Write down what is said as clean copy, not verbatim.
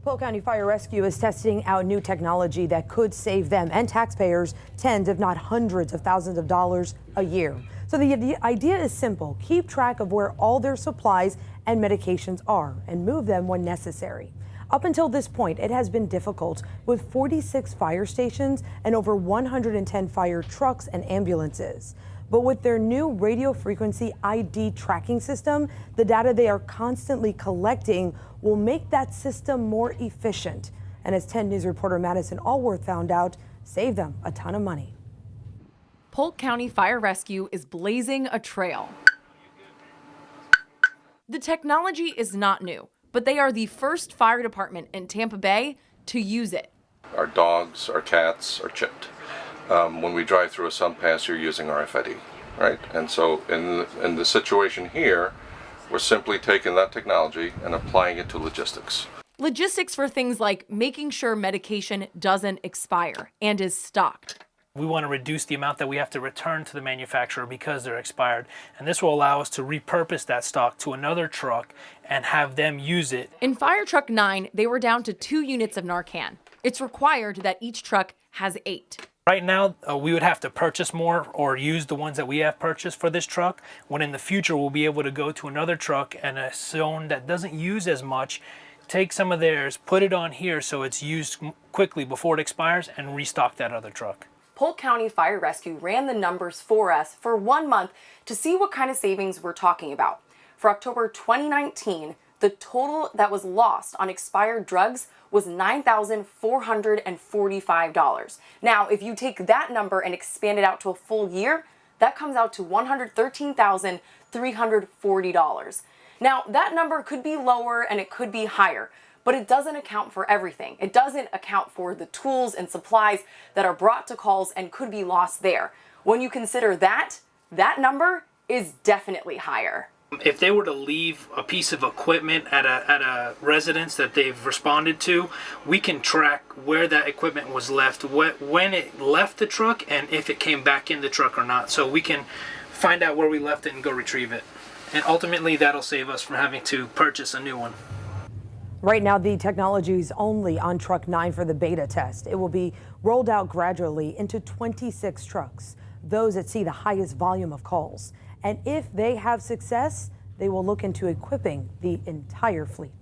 Polk County Fire Rescue is testing out new technology that could save them and taxpayers tens, if not hundreds of thousands of dollars a year. So the idea is simple. Keep track of where all their supplies and medications are and move them when necessary. Up until this point, it has been difficult with 46 fire stations and over 110 fire trucks and ambulances. But with their new radio frequency ID tracking system, the data they are constantly collecting will make that system more efficient. And as 10 News reporter Madison Allworth found out, save them a ton of money. Polk County Fire Rescue is blazing a trail. The technology is not new, but they are the first fire department in Tampa Bay to use it. Our dogs, our cats are chipped. When we drive through a sump pass, you're using RFID, right? And so in the situation here, we're simply taking that technology and applying it to logistics. Logistics for things like making sure medication doesn't expire and is stocked. We want to reduce the amount that we have to return to the manufacturer because they're expired. And this will allow us to repurpose that stock to another truck and have them use it. In Fire Truck 9, they were down to 2 units of Narcan. It's required that each truck has 8. Right now, we would have to purchase more or use the ones that we have purchased for this truck, when in the future we'll be able to go to another truck and a zone that doesn't use as much, take some of theirs, put it on here so it's used quickly before it expires, and restock that other truck. Polk County Fire Rescue ran the numbers for us for 1 month to see what kind of savings we're talking about. For October 2019, the total that was lost on expired drugs was $9,445. Now, if you take that number and expand it out to a full year, that comes out to $113,340. Now, that number could be lower and it could be higher, but it doesn't account for everything. It doesn't account for the tools and supplies that are brought to calls and could be lost there. When you consider that, that number is definitely higher. If they were to leave a piece of equipment at a residence that they've responded to, we can track where that equipment was left, when it left the truck, and if it came back in the truck or not. So we can find out where we left it and go retrieve it. And ultimately, that'll save us from having to purchase a new one. Right now, the technology is only on Truck 9 for the beta test. It will be rolled out gradually into 26 trucks, those that see the highest volume of calls. And if they have success, they will look into equipping the entire fleet.